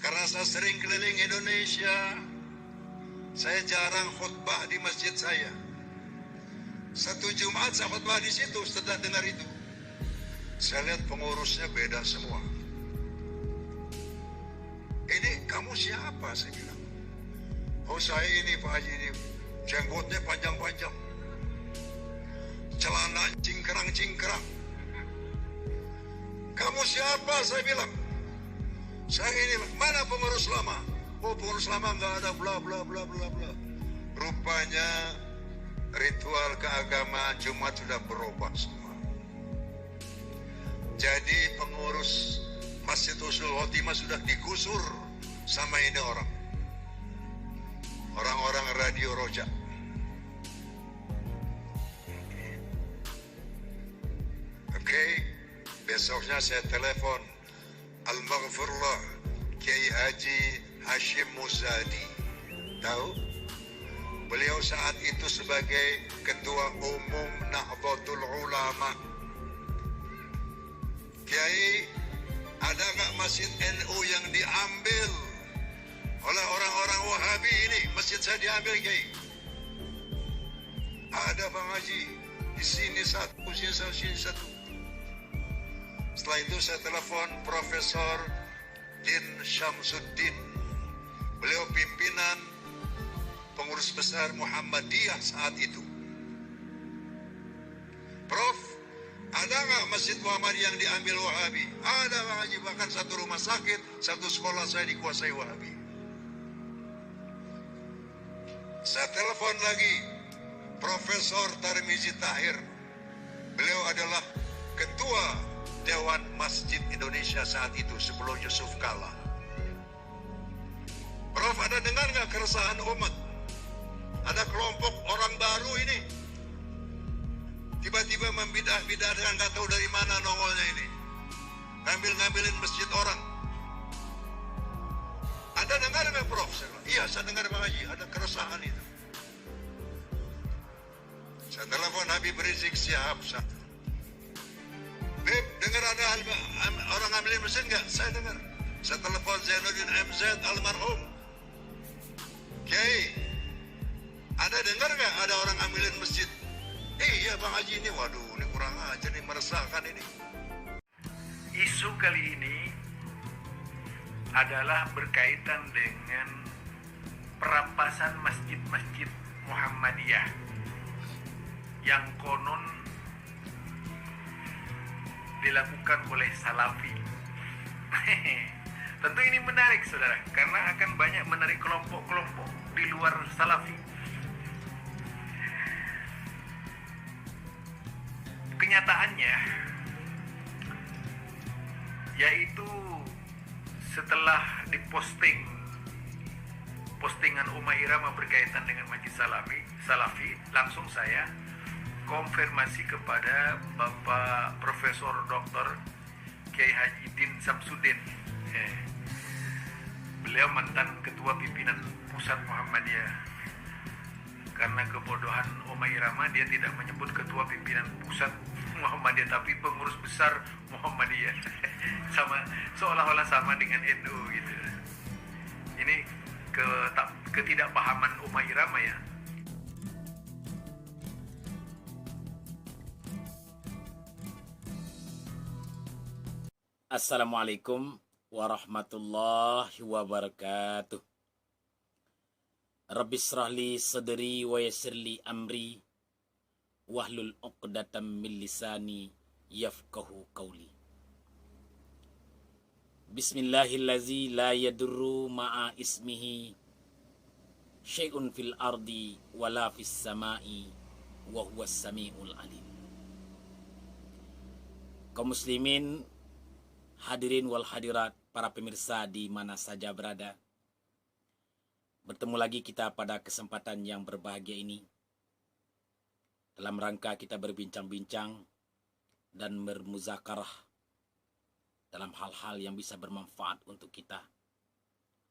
Karena saya sering keliling Indonesia, saya jarang khutbah di masjid saya. Satu Jumat saya khutbah di situ, setelah dengar itu. Saya lihat pengurusnya beda semua. Ini kamu siapa? Saya bilang. Oh saya ini Pak Haji ini. Jenggotnya panjang-panjang. Celana cingkrang-cingkrang. Kamu siapa? Saya bilang. Saya ini, mana pengurus lama? Oh pengurus lama nggak ada, bla bla bla bla bla. Rupanya ritual keagamaan Jumat sudah berubah semua. Jadi pengurus Masjid Husnul Khotimah sudah digusur sama ini orang-orang Radio Roja. Oke, besoknya saya telepon Al-Maghfurullah Kiai Haji Hashim Muzadi. Tahu? Beliau saat itu sebagai Ketua Umum Nahdlatul Ulama. Kiai, ada nggak masjid NU yang diambil oleh orang-orang Wahabi ini? Masjid saya diambil, Kiai. Ada Bang Haji, di sini satu, sini satu. Setelah itu saya telepon Profesor Din Syamsuddin. Beliau pimpinan pengurus besar Muhammadiyah saat itu. Prof, ada nggak Masjid Muhammadiyah yang diambil Wahabi? Ada Bang Haji, bahkan satu rumah sakit, satu sekolah saya dikuasai Wahabi. Saya telepon lagi Profesor Tarmizi Tahir. Beliau adalah Ketua Dewan Masjid Indonesia saat itu sebelum Yusuf Kala. Prof, ada dengar nggak keresahan umat? Ada kelompok orang baru ini tiba-tiba membidah-bidah dengan nggak tahu dari mana nongolnya ini, ngambilin masjid orang. Ada dengar nggak Prof? Iya, saya dengar Bang Haji, ada keresahan itu. Saya telepon Habib Rizik Syihab satu. Beb, dengar ada orang ngambilin mesin nggak? Saya dengar. Saya telepon Zainuddin MZ almarhum. Kiai, ada dengar nggak ada orang ngambilin masjid? Iya Bang Haji, ini waduh, ini kurang aja nih, meresahkan ini. Isu kali ini adalah berkaitan dengan perampasan masjid-masjid Muhammadiyah yang konon dilakukan oleh Salafi. Tentu ini menarik saudara, karena akan banyak menarik kelompok-kelompok di luar Salafi. Kenyataannya yaitu setelah postingan Umar Irama berkaitan dengan Masjid Salafi, langsung saya konfirmasi kepada Bapak Profesor Dr. Kiai Haji Din Syamsuddin. Beliau mantan Ketua Pimpinan Pusat Muhammadiyah. Karena kebodohan Umar Irama, dia tidak menyebut Ketua Pimpinan Pusat Muhammadiyah, tapi pengurus besar Muhammadiyah. Sama, seolah-olah sama dengan NU gitu. Ini ketidakpahaman Umar Irama ya. Assalamualaikum warahmatullahi wabarakatuh. Rabbi shrahli sadri wa yassirli amri wahlul 'uqdatam min lisani yafqahu qawli. Bismillahillazi la yadurru ma'a ismihi syai'un fil ardi wala fis sama'i wa huwas sami'ul alim. Kaum muslimin, hadirin wal hadirat, para pemirsa di mana saja berada, bertemu lagi kita pada kesempatan yang berbahagia ini dalam rangka kita berbincang-bincang dan bermuzakarah dalam hal-hal yang bisa bermanfaat untuk kita,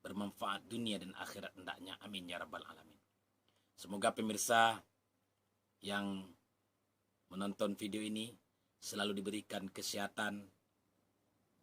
bermanfaat dunia dan akhirat hendaknya, amin ya rabbal alamin. Semoga pemirsa yang menonton video ini selalu diberikan kesehatan,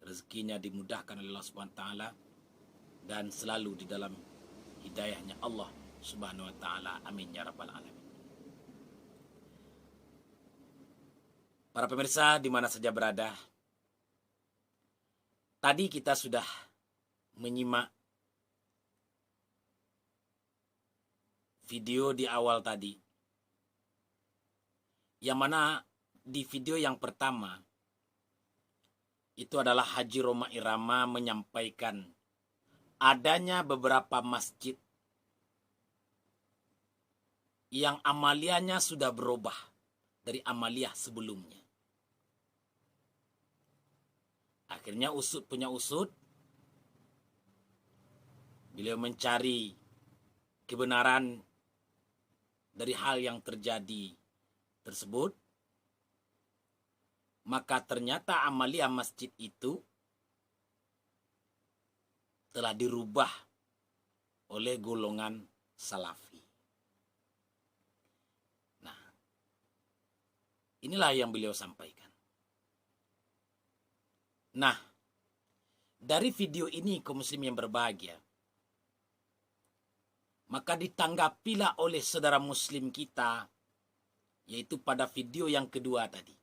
rezekinya dimudahkan oleh Allah SWT, dan selalu di dalam hidayahnya Allah Subhanahu wa taala. Amin ya rabbal alamin. Para pemirsa di mana saja berada, tadi kita sudah menyimak video di awal tadi, yang mana di video yang pertama itu adalah Haji Roma Irama menyampaikan adanya beberapa masjid yang amaliyahnya sudah berubah dari amaliyah sebelumnya. Akhirnya usut punya usut, beliau mencari kebenaran dari hal yang terjadi tersebut. Maka ternyata amaliyah masjid itu telah dirubah oleh golongan Salafi. Nah, inilah yang beliau sampaikan. Nah, dari video ini kaum muslim yang berbahagia, maka ditanggapilah oleh saudara muslim kita, yaitu pada video yang kedua tadi.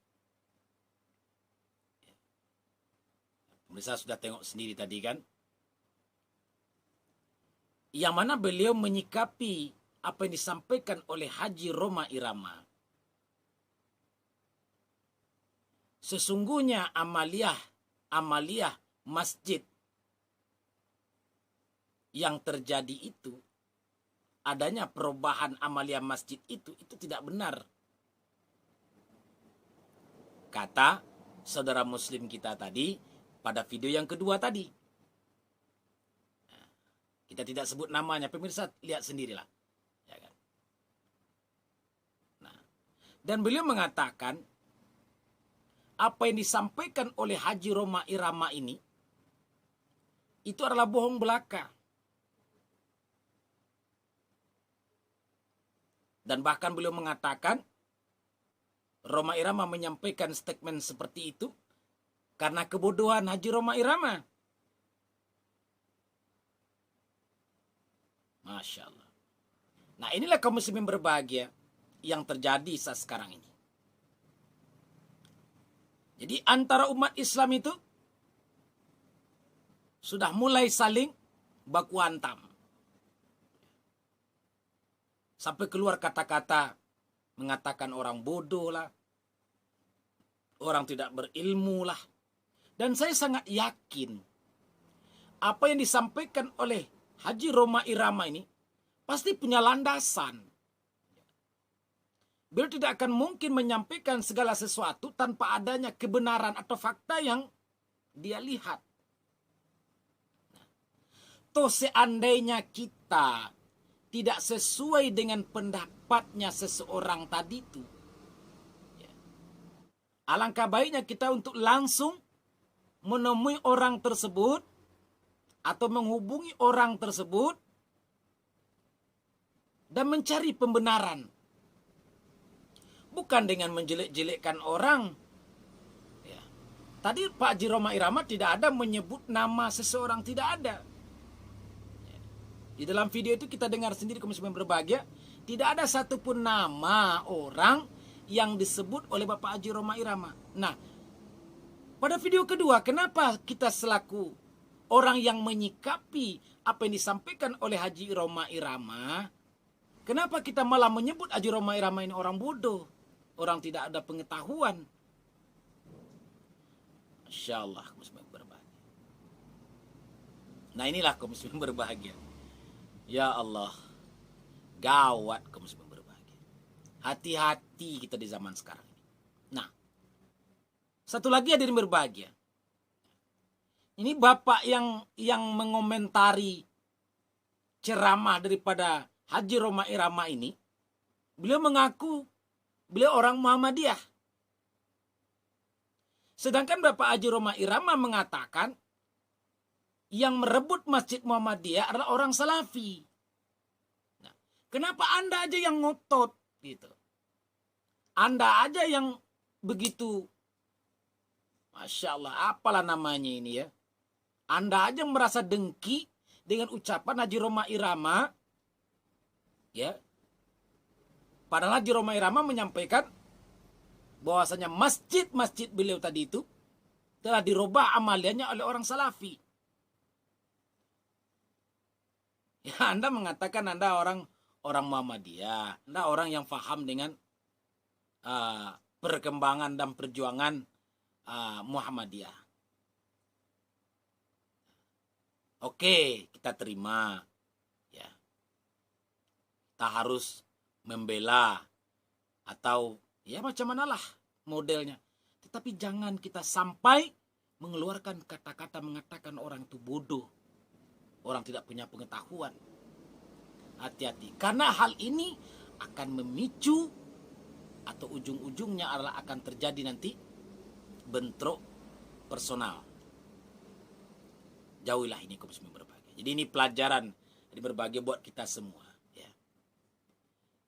Pemirsa sudah tengok sendiri tadi kan? Yang mana beliau menyikapi apa yang disampaikan oleh Haji Roma Irama. Sesungguhnya amaliyah masjid yang terjadi itu, adanya perubahan amaliyah masjid itu tidak benar. Kata saudara muslim kita tadi pada video yang kedua tadi. Kita tidak sebut namanya, pemirsa lihat sendirilah. Ya kan? Nah, dan beliau mengatakan apa yang disampaikan oleh Haji Roma Irama ini itu adalah bohong belaka. Dan bahkan beliau mengatakan Roma Irama menyampaikan statement seperti itu karena kebodohan Haji Roma Irama. Masya Allah. Nah, inilah kaum muslimin berbahagia yang terjadi saat sekarang ini. Jadi antara umat Islam itu sudah mulai saling baku hantam. Sampai keluar kata-kata mengatakan orang bodoh lah, orang tidak berilmu lah. Dan saya sangat yakin apa yang disampaikan oleh Haji Roma Irama ini pasti punya landasan. Beliau tidak akan mungkin menyampaikan segala sesuatu tanpa adanya kebenaran atau fakta yang dia lihat. Toh seandainya kita tidak sesuai dengan pendapatnya seseorang tadi itu, alangkah baiknya kita untuk langsung menemui orang tersebut atau menghubungi orang tersebut dan mencari pembenaran. Bukan dengan menjelek-jelekkan orang. Ya. Tadi Pak Haji Roma Irama tidak ada menyebut nama seseorang, tidak ada. Ya. Di dalam video itu kita dengar sendiri kaum muslimin berbahagia, tidak ada satupun nama orang yang disebut oleh Bapak Haji Roma Irama. Nah, pada video kedua, kenapa kita selaku orang yang menyikapi apa yang disampaikan oleh Haji Roma Irama, kenapa kita malah menyebut Haji Roma Irama ini orang bodoh, orang tidak ada pengetahuan? Masya Allah, kaum muslimin berbahagia. Nah, inilah kaum muslimin berbahagia. Ya Allah, gawat kaum muslimin berbahagia. Hati-hati kita di zaman sekarang ini. Nah, satu lagi hadirin berbahagia. Ini bapak yang mengomentari ceramah daripada Haji Roma Irama ini, beliau mengaku beliau orang Muhammadiyah. Sedangkan Bapak Haji Roma Irama mengatakan yang merebut Masjid Muhammadiyah adalah orang Salafi. Nah, kenapa Anda aja yang ngotot gitu? Anda aja yang begitu, Masya Allah, apalah namanya ini ya. Anda aja merasa dengki dengan ucapan Haji Roma Irama, ya, padahal Haji Roma Irama menyampaikan bahwasanya masjid-masjid beliau tadi itu telah dirubah amaliannya oleh orang Salafi. Ya, Anda mengatakan Anda orang Muhammadiyah, Anda orang yang paham dengan perkembangan dan perjuangan Muhammadiyah. Oke, kita terima. Ya. Kita harus membela atau ya macam manalah modelnya. Tetapi jangan kita sampai mengeluarkan kata-kata mengatakan orang itu bodoh. Orang tidak punya pengetahuan. Hati-hati. Karena hal ini akan memicu atau ujung-ujungnya adalah akan terjadi nanti bentrok personal. Jauhilah ini kaum muslimin berbahagia. Jadi ini pelajaran dari berbahagia buat kita semua. Ya.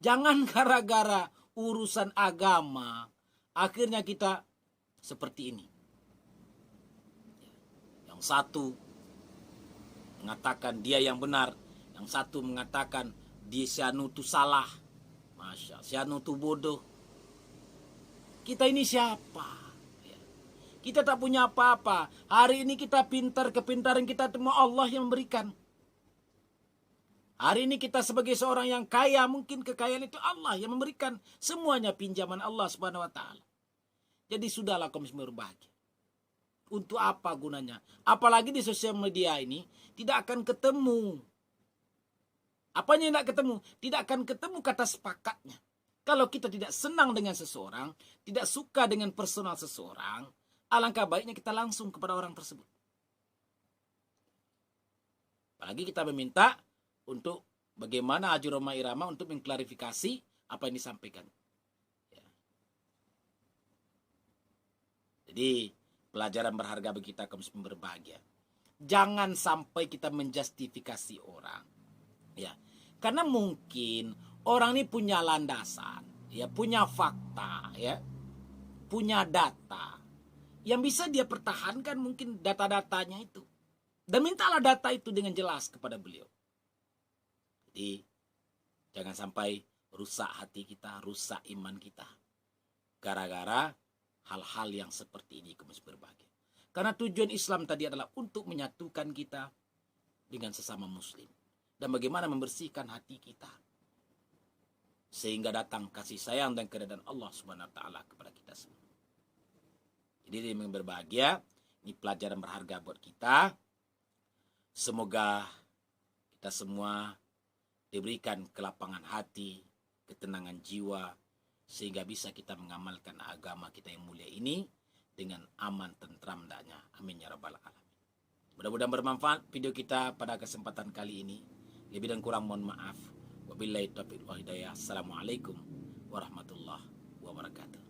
Jangan gara-gara urusan agama akhirnya kita seperti ini. Ya. Yang satu mengatakan dia yang benar, yang satu mengatakan dia si anu itu salah. Masya, si anu itu bodoh. Kita ini siapa? Kita tak punya apa-apa. Hari ini kita pintar, kepintaran kita cuma Allah yang memberikan. Hari ini kita sebagai seorang yang kaya, mungkin kekayaan itu Allah yang memberikan. Semuanya pinjaman Allah Subhanahu wa taala. Jadi sudahlah kaum muslimin berbahagia. Untuk apa gunanya? Apalagi di sosial media ini tidak akan ketemu. Apanya yang tidak ketemu? Tidak akan ketemu kata sepakatnya. Kalau kita tidak senang dengan seseorang, tidak suka dengan personal seseorang, alangkah baiknya kita langsung kepada orang tersebut. Apalagi kita meminta untuk bagaimana Haji Roma Irama untuk mengklarifikasi apa yang disampaikan. Ya. Jadi pelajaran berharga bagi kita kaum muslimin berbahagia. Jangan sampai kita menjustifikasi orang. Ya. Karena mungkin orang ini punya landasan, ya, punya fakta, ya, punya data. Yang bisa dia pertahankan mungkin data-datanya itu. Dan mintalah data itu dengan jelas kepada beliau. Jadi jangan sampai rusak hati kita, rusak iman kita. Gara-gara hal-hal yang seperti ini kaum muslimin berbahagia. Karena tujuan Islam tadi adalah untuk menyatukan kita dengan sesama muslim. Dan bagaimana membersihkan hati kita. Sehingga datang kasih sayang dan keridhaan Allah Subhanahu wa taala kepada kita semua. Jadi yang berbahagia, ini pelajaran berharga buat kita. Semoga kita semua diberikan kelapangan hati, ketenangan jiwa, sehingga bisa kita mengamalkan agama kita yang mulia ini dengan aman, tentram, daknya. Amin ya rabbal alamin. Mudah-mudahan bermanfaat video kita pada kesempatan kali ini. Lebih dan kurang mohon maaf. Wabillahi taufiq wal hidayah. Assalamualaikum warahmatullahi wabarakatuh.